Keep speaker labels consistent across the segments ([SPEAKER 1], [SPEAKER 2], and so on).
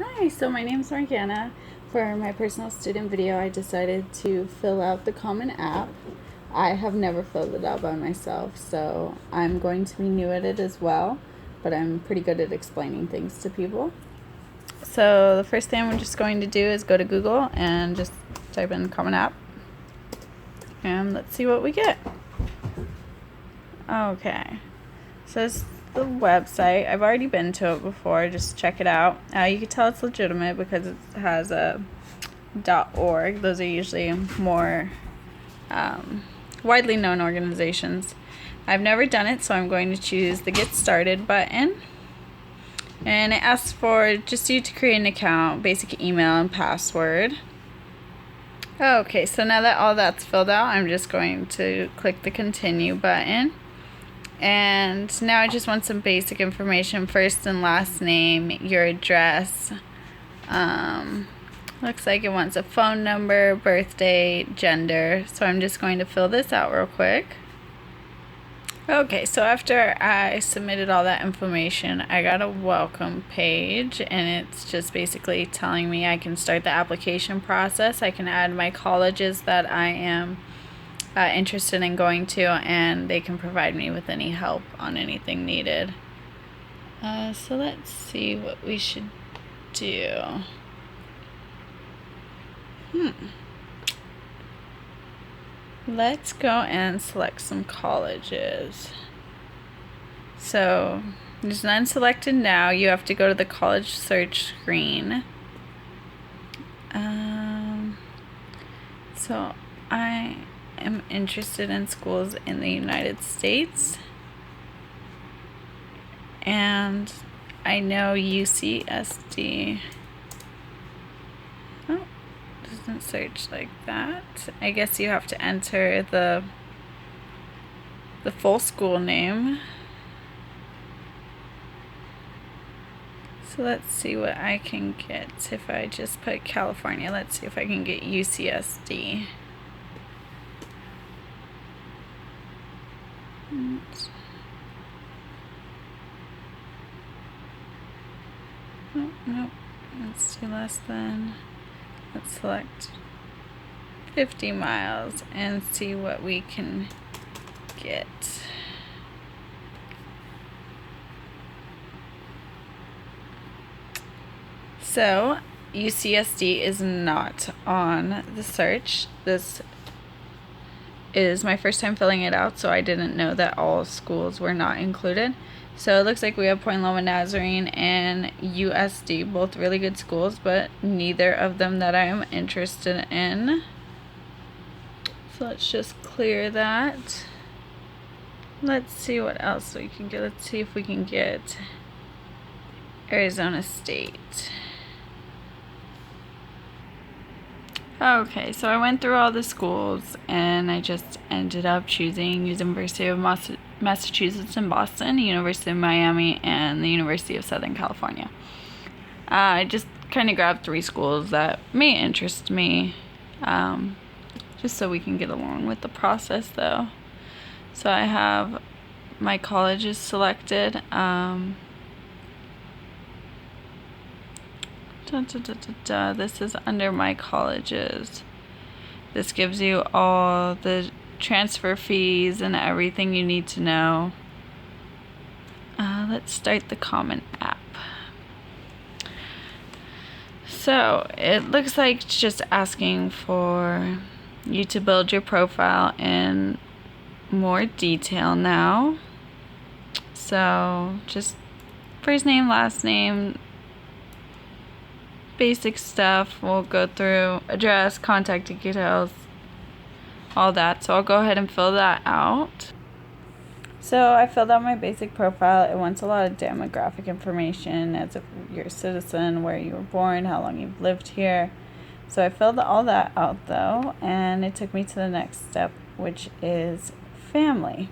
[SPEAKER 1] Hi, so my name is Morgana. For my personal student video, I decided to fill out the Common App. I have never filled it out by myself, so I'm going to be new at it as well, but I'm pretty good at explaining things to people. So the first thing I'm just going to do is go to Google and just type in Common App, and let's see what we get. Okay, so it's the website. I've already been to it before. Just check it out. You can tell it's legitimate because it has a .org. Those are usually more widely known organizations. I've never done it, so I'm going to choose the Get Started button. And it asks for just you to create an account, basic email and password. Okay, so now that all that's filled out, I'm just going to click the Continue button. And now I just want some basic information, first and last name, your address. Looks like it wants a phone number, birthday, gender. So I'm just going to fill this out real quick. Okay, so after I submitted all that information, I got a welcome page, and it's just basically telling me I can start the application process. I can add my colleges that I am interested in going to, and they can provide me with any help on anything needed. So let's see what we should do. Let's go and select some colleges. So there's none selected now. You have to go to the college search screen. So I am interested in schools in the United States. And I know UCSD. Oh, doesn't search like that. I guess you have to enter the full school name. So let's see what I can get if I just put California. Let's see if I can get UCSD. Oops. Oh, nope. Let's do less than. Let's select 50 miles and see what we can get. So UCSD is not on the search. This is my first time filling it out, so I didn't know that all schools were not included. So it looks like we have Point Loma Nazarene and USD, both really good schools, but neither of them that I am interested in. So let's just clear that. Let's see what else we can get. Let's see if we can get Arizona State. Okay, so I went through all the schools and I just ended up choosing University of Massachusetts in Boston, University of Miami, and the University of Southern California. I just kind of grabbed 3 schools that may interest me, just so we can get along with the process though. So I have my colleges selected. This is under my colleges. This gives you all the transfer fees and everything you need to know. Let's start the Common App. So it looks like it's just asking for you to build your profile in more detail now. So just first name, last name, basic stuff. We'll go through address, contact details, all that. So I'll go ahead and fill that out. So I filled out my basic profile. It wants a lot of demographic information, as if you're a citizen, where you were born, how long you've lived here. So I filled all that out though, and it took me to the next step, which is family.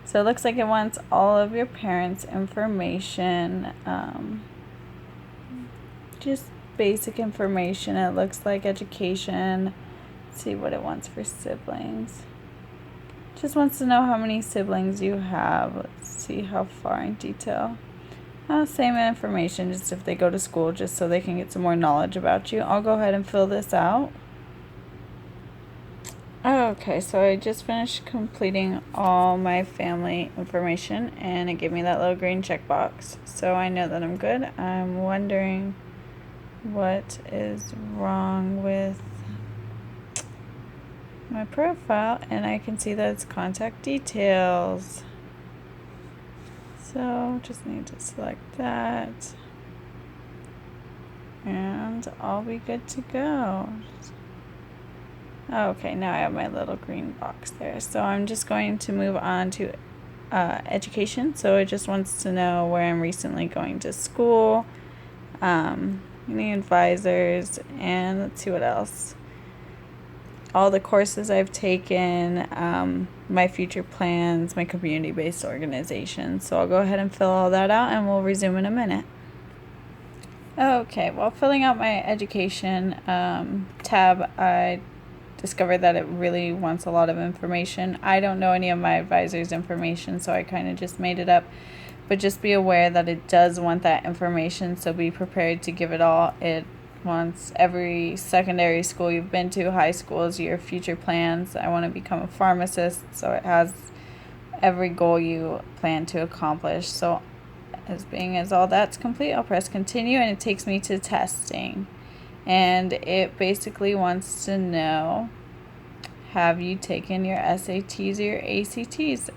[SPEAKER 1] So it looks like it wants all of your parents' information, just basic information. It looks like education. Let's see what it wants for siblings. Just wants to know how many siblings you have. Let's see how far in detail. Same information, just if they go to school, just so they can get some more knowledge about you. I'll go ahead and fill this out. Okay, so I just finished completing all my family information, and it gave me that little green checkbox. So I know that I'm good. I'm wondering what is wrong with my profile, and I can see that it's contact details. So just need to select that, and I'll be good to go. Okay, now I have my little green box there. So I'm just going to move on to education. So it just wants to know where I'm recently going to school, any advisors, and let's see what else. All the courses I've taken, my future plans, my community-based organization. So I'll go ahead and fill all that out, and we'll resume in a minute. Okay, while filling out my education tab, I discovered that it really wants a lot of information. I don't know any of my advisors' information, so I kind of just made it up. But just be aware that it does want that information, so be prepared to give it all. It wants every secondary school you've been to, high schools, your future plans. I want to become a pharmacist, so it has every goal you plan to accomplish. So as all that's complete, I'll press continue, and it takes me to testing. And it basically wants to know, have you taken your SATs or your ACTs?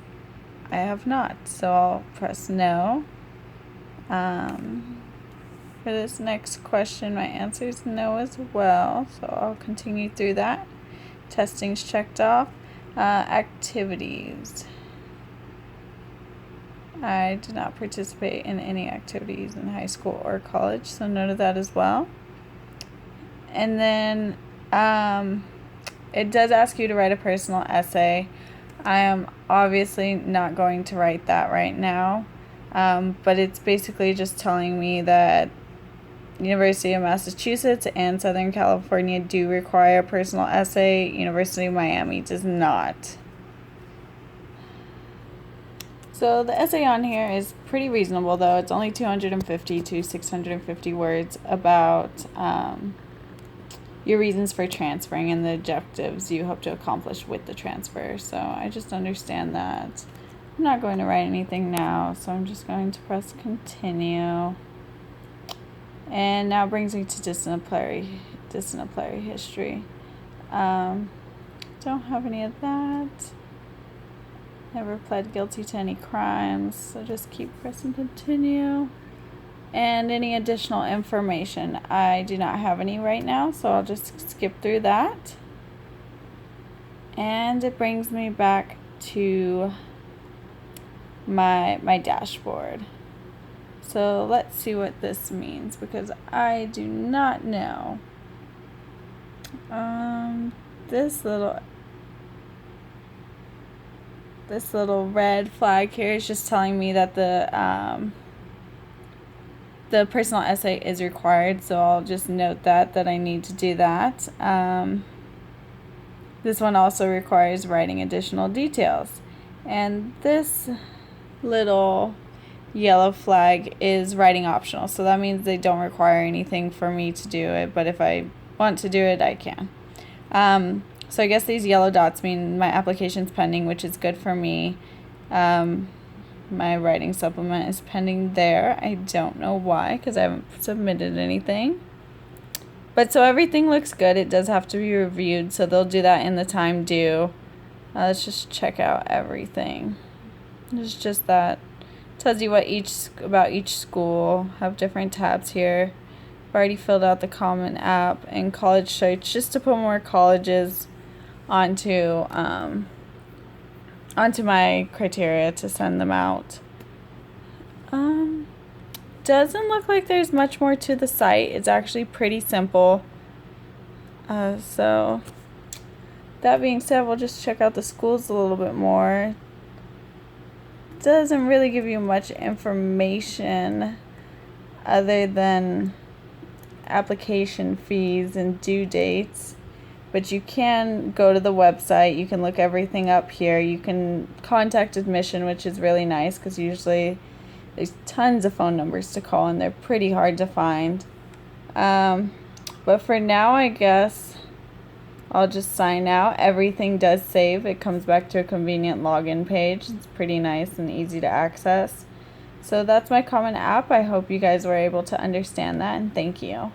[SPEAKER 1] I have not, so I'll press no. For this next question, my answer is no as well, so I'll continue through that. Testing's checked off. Activities. I did not participate in any activities in high school or college, so no to that as well. And then it does ask you to write a personal essay. I am obviously not going to write that right now, but it's basically just telling me that University of Massachusetts and Southern California do require a personal essay. University of Miami does not. So the essay on here is pretty reasonable, though. It's only 250 to 650 words about your reasons for transferring and the objectives you hope to accomplish with the transfer. So I just understand that. I'm not going to write anything now, so I'm just going to press continue. And now it brings me to disciplinary history. Don't have any of that. Never pled guilty to any crimes, so just keep pressing continue. And any additional information, I do not have any right now, so I'll just skip through that. And it brings me back to my dashboard. So let's see what this means, because I do not know. This little red flag here is just telling me that the personal essay is required, so I'll just note that I need to do that. This one also requires writing additional details. And this little yellow flag is writing optional, so that means they don't require anything for me to do it, but if I want to do it, I can. So I guess these yellow dots mean my application's pending, which is good for me. My writing supplement is pending there. I don't know why, because I haven't submitted anything. But so everything looks good. It does have to be reviewed, so they'll do that in the time due. Let's just check out everything. It's just that. Tells you what about each school. Have different tabs here. I've already filled out the Common App and college search just to put more colleges onto my criteria to send them out. Doesn't look like there's much more to the site. It's actually pretty simple. So that being said, we'll just check out the schools a little bit more. Doesn't really give you much information other than application fees and due dates. But you can go to the website. You can look everything up here. You can contact admission, which is really nice because usually There's tons of phone numbers to call, and they're pretty hard to find. But for now, I guess I'll just sign out. Everything does save. It comes back to a convenient login page. It's pretty nice and easy to access. So that's my Common App. I hope you guys were able to understand that, and thank you.